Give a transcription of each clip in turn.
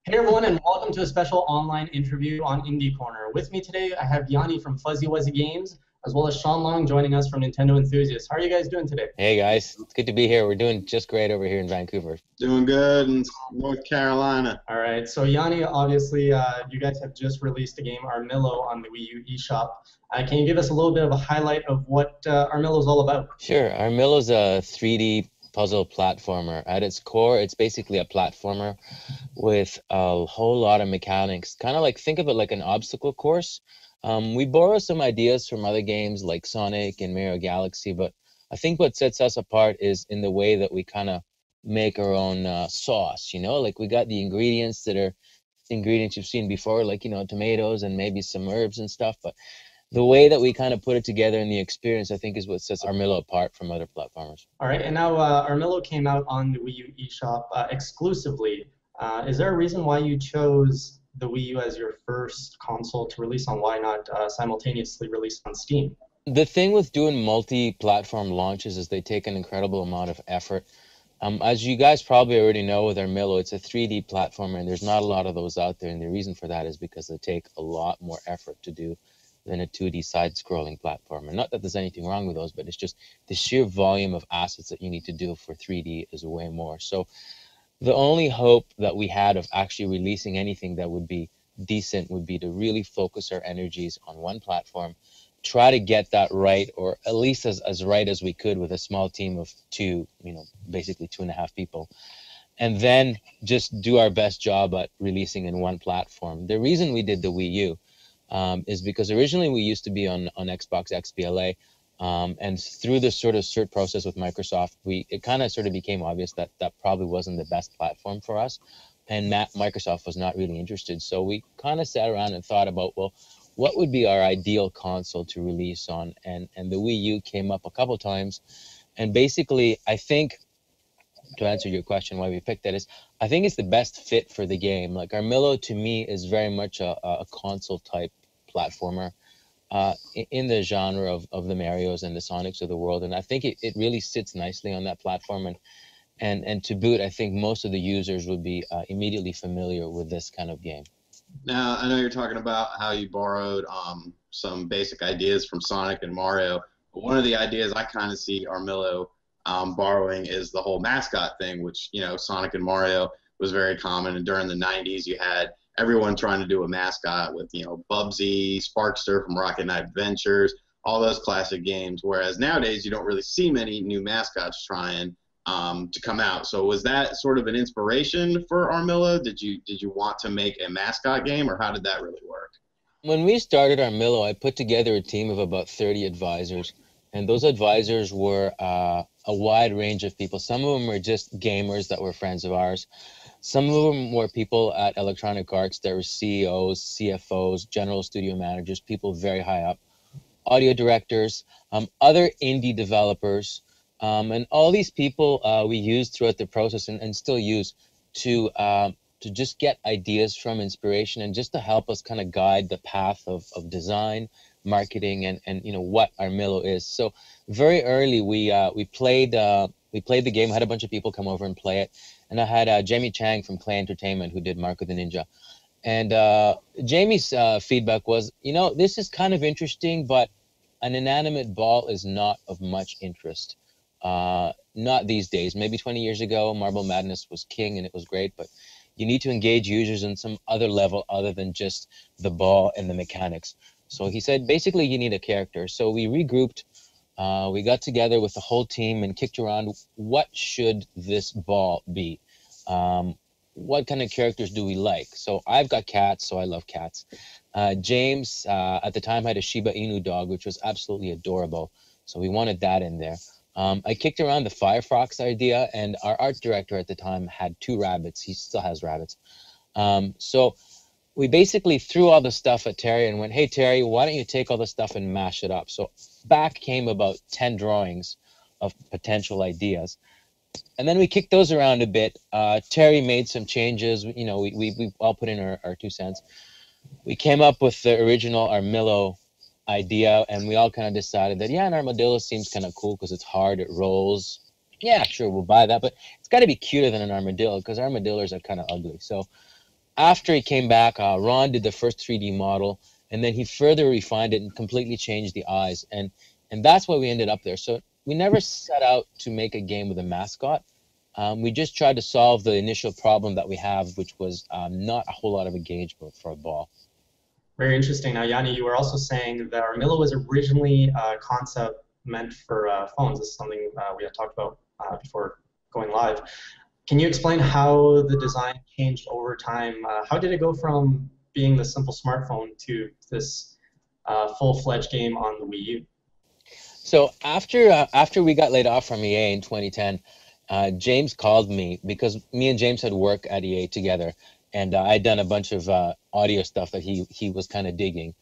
Hey everyone, and welcome to a special online interview on Indie Corner. With me today, I have Yanni from Fuzzy Wuzzy Games, as well as Shawn Long joining us from Nintendo Enthusiasts. How are you guys doing today? Hey guys, it's good to be here. We're doing just great over here in Vancouver. Doing good in North Carolina. All right, so Yanni, obviously, you guys have just released the game Armillo on the Wii U eShop. Can you give us a little bit of a highlight of what Armillo is all about? Sure, Armillo's a 3D puzzle platformer. At its core, it's basically a platformer with a whole lot of mechanics. Kind of like think of it like an obstacle course. We borrow some ideas from other games like Sonic and Mario Galaxy, but I think what sets us apart is in the way that we kind of make our own sauce. Like we got the ingredients that are ingredients you've seen before, like tomatoes and maybe some herbs and stuff, but the way that we kind of put it together in the experience, I think, is what sets Armillo apart from other platformers. All right, and now Armillo came out on the Wii U eShop exclusively. Is there a reason why you chose the Wii U as your first console to release on? Why not simultaneously release on Steam? The thing with doing multi-platform launches is they take an incredible amount of effort. As you guys probably already know with Armillo, it's a 3D platformer, and there's not a lot of those out there. And the reason for that is because they take a lot more effort to do than a 2D side-scrolling platformer. Not that there's anything wrong with those, but it's just the sheer volume of assets that you need to do for 3D is way more. So the only hope that we had of actually releasing anything that would be decent would be to really focus our energies on one platform, try to get that right, or at least as right as we could with a small team of two, basically 2.5 people, and then just do our best job at releasing in one platform. The reason we did the Wii U is because originally we used to be on Xbox XBLA, and through this sort of cert process with Microsoft, it kind of sort of became obvious that that probably wasn't the best platform for us, and Microsoft was not really interested. So we kind of sat around and thought about, well, what would be our ideal console to release on? And the Wii U came up a couple times, and basically, I think to answer your question why we picked that is I think it's the best fit for the game. Like Armillo to me is very much a console type platformer in the genre of the Marios and the Sonics of the world, and I think it really sits nicely on that platform, and to boot, I think most of the users would be immediately familiar with this kind of game. Now, I know you're talking about how you borrowed some basic ideas from Sonic and Mario, but one of the ideas I kind of see Armillo borrowing is the whole mascot thing, which, Sonic and Mario was very common. And during the 90s, you had everyone trying to do a mascot with, Bubsy, Sparkster from Rocket Knight Adventures, all those classic games. Whereas nowadays, you don't really see many new mascots trying to come out. So was that sort of an inspiration for Armillo? Did you want to make a mascot game, or how did that really work? When we started Armillo, I put together a team of about 30 advisors, and those advisors were a wide range of people. Some of them were just gamers that were friends of ours. Some of them were people at Electronic Arts that were CEOs, CFOs, general studio managers, people very high up, audio directors, other indie developers, and all these people we used throughout the process and still use to just get ideas from inspiration and just to help us kind of guide the path of design, marketing, and what Armillo is. So very early we played the game, had a bunch of people come over and play it, and I had Jamie Chang from Clay Entertainment who did Mark of the Ninja. And Jamie's feedback was, this is kind of interesting, but an inanimate ball is not of much interest. Not these days. Maybe 20 years ago, Marble Madness was king and it was great, but you need to engage users on some other level other than just the ball and the mechanics. So he said, basically, you need a character. So we regrouped. We got together with the whole team and kicked around, what should this ball be? What kind of characters do we like? So I've got cats, so I love cats. James, at the time, had a Shiba Inu dog, which was absolutely adorable. So we wanted that in there. I kicked around the Firefox idea, and our art director at the time had 2 rabbits. He still has rabbits. So we basically threw all the stuff at Terry and went, hey, Terry, why don't you take all the stuff and mash it up? So back came about 10 drawings of potential ideas. And then we kicked those around a bit. Terry made some changes. We all put in our 2 cents. We came up with the original Armillo idea, and we all kind of decided that, yeah, an armadillo seems kind of cool because it's hard, it rolls. Yeah, sure, we'll buy that, but it's got to be cuter than an armadillo because armadillos are kind of ugly. So after he came back, Ron did the first 3D model, and then he further refined it and completely changed the eyes, and that's why we ended up there. So we never set out to make a game with a mascot. We just tried to solve the initial problem that we have, which was not a whole lot of engagement for a ball. Very interesting. Now, Yanni, you were also saying that Armillo was originally a concept meant for phones. This is something we had talked about before going live. Can you explain how the design changed over time? How did it go from being the simple smartphone to this full-fledged game on the Wii U? So after we got laid off from EA in 2010, James called me because me and James had worked at EA together, and I'd done a bunch of audio stuff that he was kind of digging.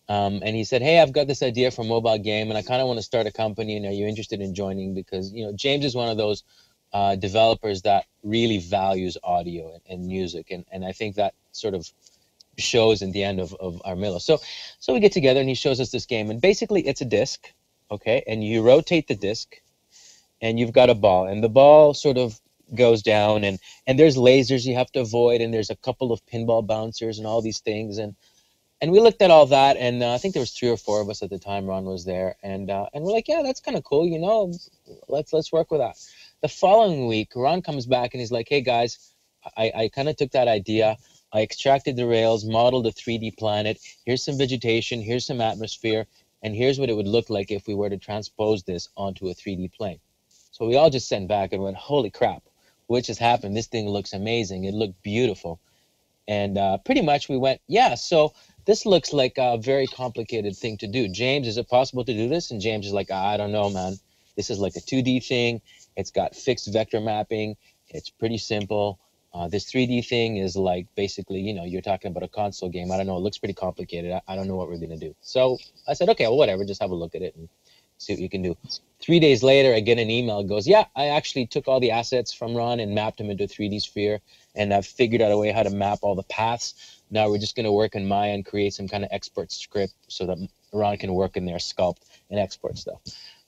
And he said, "Hey, I've got this idea for a mobile game, and I kind of want to start a company. And are you interested in joining?" Because James is one of those developers that really values audio and music, and I think that sort of shows in the end of Armillo. So we get together, and he shows us this game, and basically it's a disc, okay, and you rotate the disc, and you've got a ball, and the ball sort of goes down, and there's lasers you have to avoid, and there's a couple of pinball bouncers and all these things, and we looked at all that, and I think there was 3 or 4 of us at the time. Ron was there, and we're like, yeah, that's kind of cool, let's work with that. The following week, Ron comes back and he's like, hey guys, I kind of took that idea, I extracted the rails, modeled a 3D planet. Here's some vegetation, here's some atmosphere, and here's what it would look like if we were to transpose this onto a 3D plane. So we all just sat back and went, holy crap, what just happened? This thing looks amazing. It looked beautiful. And pretty much we went, yeah, so this looks like a very complicated thing to do. James, is it possible to do this? And James is like, I don't know, man. This is like a 2D thing. It's got fixed vector mapping. It's pretty simple. This 3D thing is like basically, you're talking about a console game. I don't know. It looks pretty complicated. I don't know what we're going to do. So I said, okay, well, whatever. Just have a look at it and see what you can do. 3 days later, I get an email. It goes, yeah, I actually took all the assets from Ron and mapped them into a 3D sphere. And I've figured out a way how to map all the paths. Now we're just going to work in Maya and create some kind of export script so that Ron can work in there, sculpt, and export stuff.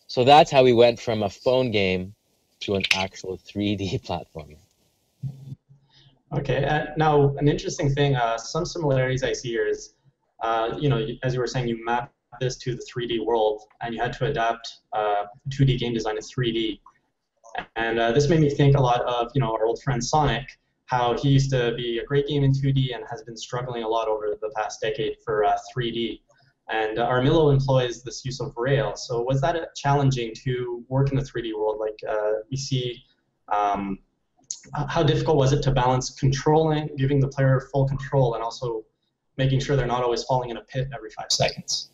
So that's how we went from a phone game to an actual 3D platformer. Okay, now an interesting thing, some similarities I see here is, as you were saying, you mapped this to the 3D world, and you had to adapt 2D game design to 3D. And this made me think a lot of, our old friend Sonic, how he used to be a great game in 2D and has been struggling a lot over the past decade for 3D. And Armillo employs this use of Rails. So was that challenging to work in the 3D world? Like we see, how difficult was it to balance controlling, giving the player full control, and also making sure they're not always falling in a pit every 5 seconds?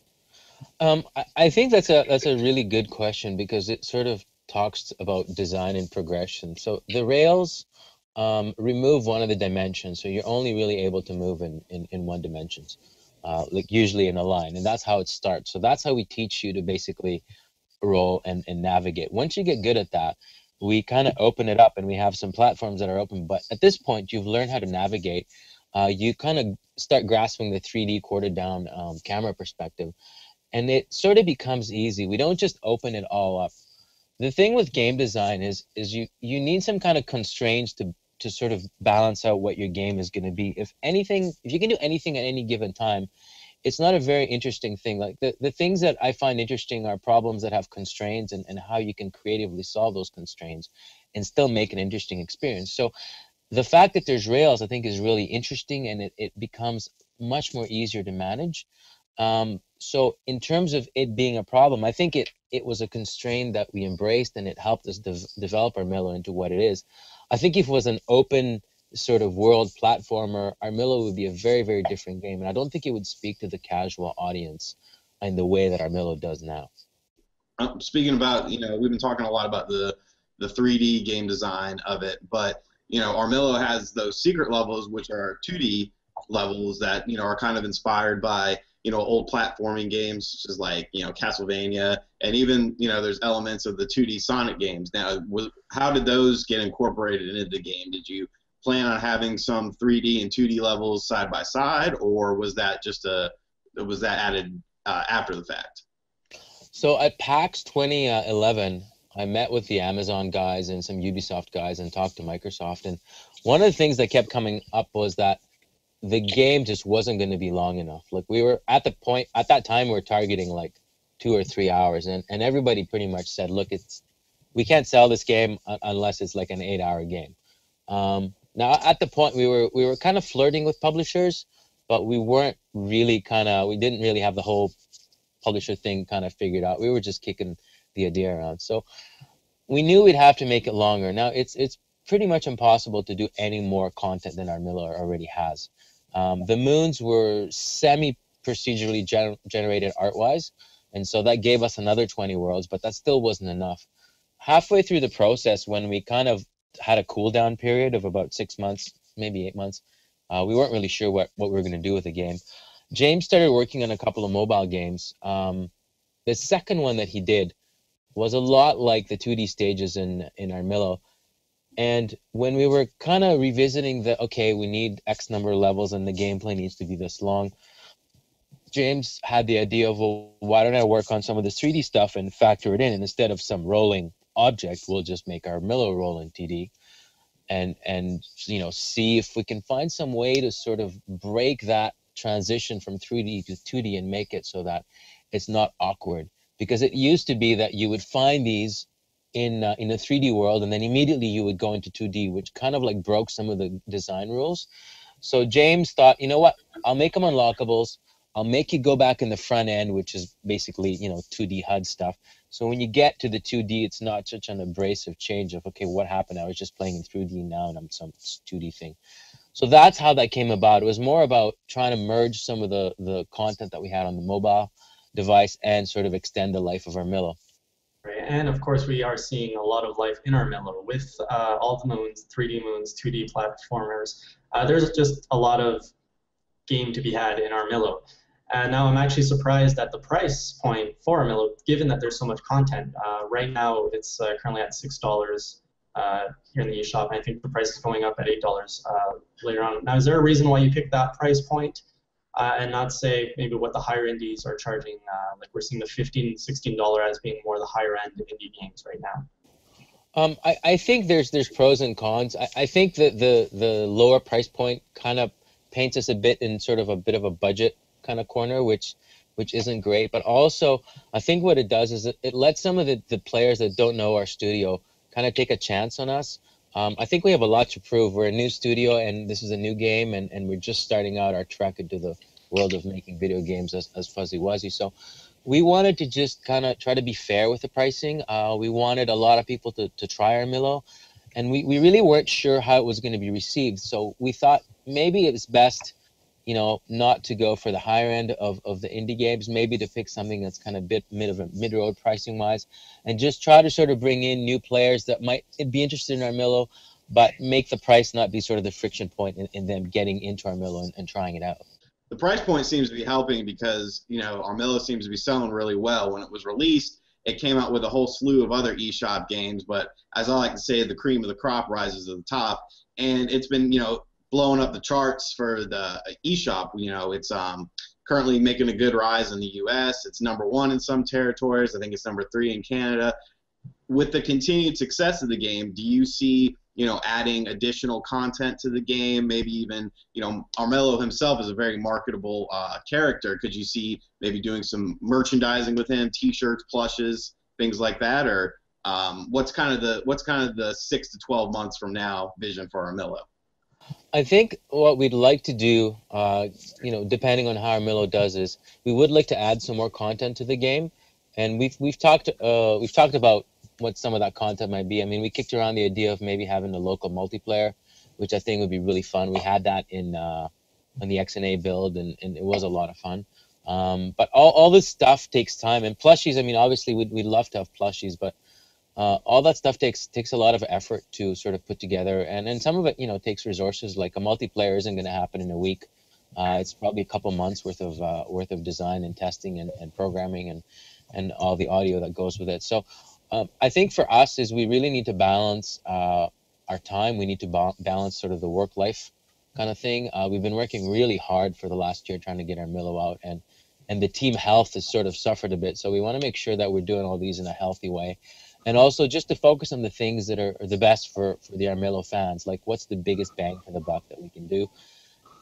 I think that's a really good question because it sort of talks about design and progression. So the rails remove one of the dimensions, so you're only really able to move in one dimension, like usually in a line, and that's how it starts. So that's how we teach you to basically roll and navigate. Once you get good at that, we kind of open it up, and we have some platforms that are open. But at this point, you've learned how to navigate. You kind of start grasping the 3D quartered down camera perspective, and it sort of becomes easy. We don't just open it all up. The thing with game design is you need some kind of constraints to sort of balance out what your game is going to be. If you can do anything at any given time, it's not a very interesting thing. Like the things that I find interesting are problems that have constraints and how you can creatively solve those constraints and still make an interesting experience. So the fact that there's rails, I think, is really interesting, and it becomes much more easier to manage. So in terms of it being a problem, I think it was a constraint that we embraced, and it helped us develop Armillo into what it is. I think if it was an open sort of world platformer, Armillo would be a very, very different game, and I don't think it would speak to the casual audience in the way that Armillo does now. Speaking about, we've been talking a lot about the 3D game design of it, but Armillo has those secret levels, which are 2D levels that are kind of inspired by old platforming games, such as like Castlevania, and even there's elements of the 2D Sonic games. Now, how did those get incorporated into the game? Did you plan on having some 3D and 2D levels side by side, or was that added after the fact? So at PAX 2011, I met with the Amazon guys and some Ubisoft guys and talked to Microsoft. And one of the things that kept coming up was that the game just wasn't going to be long enough. Like we were at that time we were targeting like 2 or 3 hours, and everybody pretty much said, look, we can't sell this game unless it's like an 8-hour game. Now at the point we were kind of flirting with publishers, but we weren't really we didn't really have the whole publisher thing kind of figured out. We were just kicking the idea around. So we knew we'd have to make it longer. Now it's pretty much impossible to do any more content than Armillo already has. The moons were semi-procedurally generated art-wise, and so that gave us another 20 worlds, but that still wasn't enough. Halfway through the process, when we kind of had a cool-down period of about 6 months, maybe 8 months, we weren't really sure what we were going to do with the game. James started working on a couple of mobile games. The second one that he did was a lot like the 2D stages in Armillo. And when we were kind of revisiting okay, we need X number of levels and the gameplay needs to be this long, James had the idea of, well, why don't I work on some of the 3D stuff and factor it in? And instead of some rolling object, we'll just make Armillo roll in 2D and see if we can find some way to sort of break that transition from 3D to 2D and make it so that it's not awkward. Because it used to be that you would find these in a 3D world, and then immediately you would go into 2D, which kind of like broke some of the design rules. So James thought, you know what, I'll make them unlockables. I'll make you go back in the front end, which is basically, 2D HUD stuff. So when you get to the 2D, it's not such an abrasive change of, okay, what happened? I was just playing in 3D now and I'm some 2D thing. So that's how that came about. It was more about trying to merge some of the content that we had on the mobile device and sort of extend the life of Armillo. Right. And of course, we are seeing a lot of life in Armillo with all the moons, 3D moons, 2D platformers. There's just a lot of game to be had in Armillo. And now I'm actually surprised at the price point for Armillo, given that there's so much content. Right now, it's currently at $6 here in the eShop, and I think the price is going up at $8 later on. Now, is there a reason why you picked that price point and not say maybe what the higher indies are charging? Like we're seeing the $15, $16 as being more the higher end of indie games right now. I think there's pros and cons. I think that the lower price point kind of paints us a bit in sort of a bit of a budget kind of corner, which isn't great. But also, I think what it does is it lets some of the players that don't know our studio kind of take a chance on us. I think we have a lot to prove. We're a new studio, and this is a new game, and we're just starting out our trek into the world of making video games as Fuzzy Wuzzy. So we wanted to just kind of try to be fair with the pricing. We wanted a lot of people to try Armillo, and we really weren't sure how it was going to be received. So we thought maybe it was best, not to go for the higher end of the indie games, maybe to pick something that's kind of mid-road pricing wise, and just try to sort of bring in new players that might be interested in Armillo, but make the price not be sort of the friction point in them getting into Armillo and trying it out. The price point seems to be helping because, Armillo seems to be selling really well. When it was released, it came out with a whole slew of other eShop games, but as I like to say, the cream of the crop rises to the top, and it's been, blowing up the charts for the eShop. It's currently making a good rise in the U.S. It's #1 in some territories. I think it's #3 in Canada. With the continued success of the game, do you see, adding additional content to the game? Maybe even, Armillo himself is a very marketable character. Could you see maybe doing some merchandising with him, T-shirts, plushes, things like that? Or what's kind of the 6 to 12 months from now vision for Armillo? I think what we'd like to do, depending on how Armillo does, is we would like to add some more content to the game, and we've talked about what some of that content might be. I mean, we kicked around the idea of maybe having a local multiplayer, which I think would be really fun. We had that in the XNA build, and it was a lot of fun. But all this stuff takes time, and plushies. I mean, obviously we'd love to have plushies, but all that stuff takes a lot of effort to sort of put together, and some of it, takes resources. Like a multiplayer isn't going to happen in a week. It's probably a couple months worth of design and testing and programming and all the audio that goes with it. So I think for us is we really need to balance our time. We need to balance sort of the work-life kind of thing. We've been working really hard for the last year trying to get Armillo out, and the team health has sort of suffered a bit. So we want to make sure that we're doing all these in a healthy way. And also just to focus on the things that are the best for the Armillo fans, like what's the biggest bang for the buck that we can do.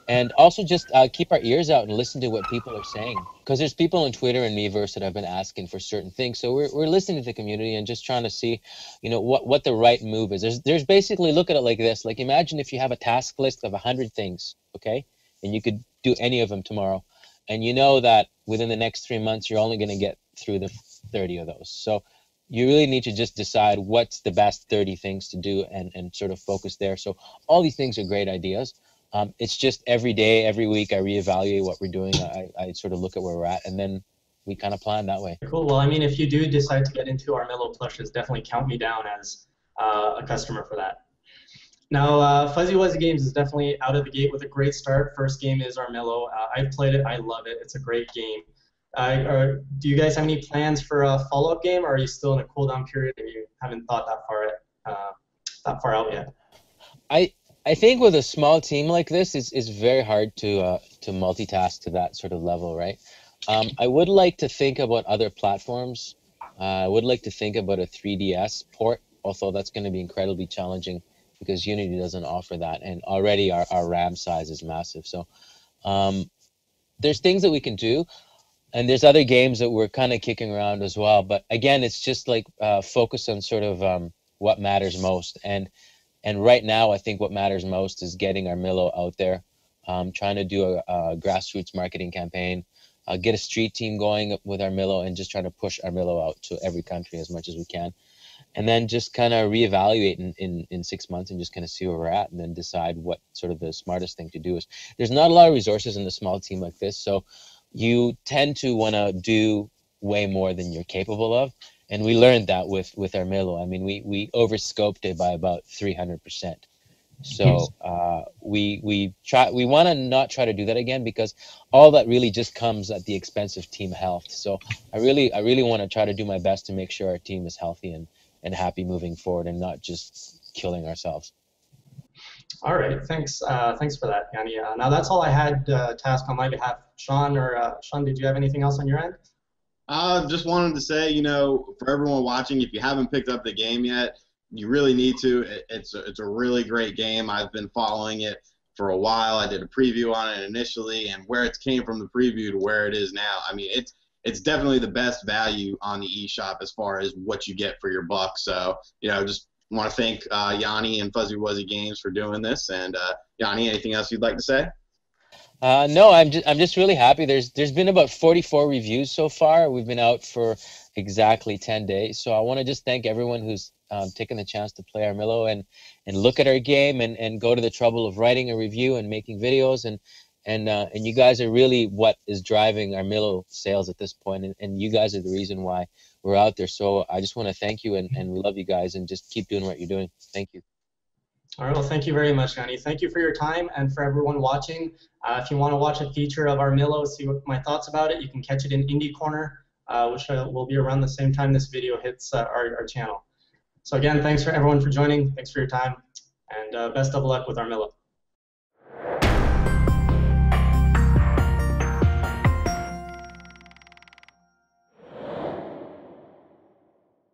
And also just keep our ears out and listen to what people are saying, because there's people on Twitter and Miiverse that have been asking for certain things. So we're listening to the community and just trying to see, what the right move is. There's basically, look at it like this. Like, imagine if you have a task list of 100 things, okay, and you could do any of them tomorrow, and you know that within the next 3 months you're only going to get through the 30 of those. So you really need to just decide what's the best 30 things to do, and sort of focus there. So all these things are great ideas. It's just every day, every week, I reevaluate what we're doing. I sort of look at where we're at, and then we kind of plan that way. Cool. Well, I mean, if you do decide to get into Armillo plushes, definitely count me down as a customer for that. Now, Fuzzy Wuzzy Games is definitely out of the gate with a great start. First game is Armillo. I've played it. I love it. It's a great game. Do you guys have any plans for a follow-up game, or are you still in a cooldown period and you haven't thought that far out yet? I think with a small team like this, it's very hard to multitask to that sort of level, right? I would like to think about other platforms. I would like to think about a 3DS port, although that's going to be incredibly challenging because Unity doesn't offer that, and already our RAM size is massive. So there's things that we can do, and there's other games that we're kind of kicking around as well. But again, it's just like focus on sort of what matters most. And right now, I think what matters most is getting Armillo out there, trying to do a grassroots marketing campaign, get a street team going with Armillo, and just trying to push Armillo out to every country as much as we can. And then just kind of reevaluate in 6 months and just kind of see where we're at, and then decide what sort of the smartest thing to do is. There's not a lot of resources in a small team like this, so you tend to want to do way more than you're capable of. And we learned that with Armillo. I mean, we overscoped it by about 300%. So we want to not try to do that again, because all that really just comes at the expense of team health. So I really want to try to do my best to make sure our team is healthy and happy moving forward, and not just killing ourselves. All right, thanks for that, Yanni. Now that's all I had to ask on my behalf. Shawn, Shawn, did you have anything else on your end? Just wanted to say, for everyone watching, if you haven't picked up the game yet, you really need to. It's a really great game. I've been following it for a while. I did a preview on it initially, and where it came from the preview to where it is now, I mean, it's definitely the best value on the eShop as far as what you get for your buck. So, just want to thank Yanni and Fuzzy Wuzzy Games for doing this. And Yanni, anything else you'd like to say? No, I'm just really happy. There's been about 44 reviews so far. We've been out for exactly 10 days. So I want to just thank everyone who's taken the chance to play Armillo and look at our game and go to the trouble of writing a review and making videos. And you guys are really what is driving Armillo sales at this point. And you guys are the reason why we're out there. So I just want to thank you, and we love you guys, and just keep doing what you're doing. Thank you. All right, well, thank you very much, Yanni. Thank you for your time, and for everyone watching. If you want to watch a feature of Armillo, see what my thoughts about it, you can catch it in Indie Corner, which will be around the same time this video hits our channel. So again, thanks for everyone for joining. Thanks for your time, and best of luck with Armillo.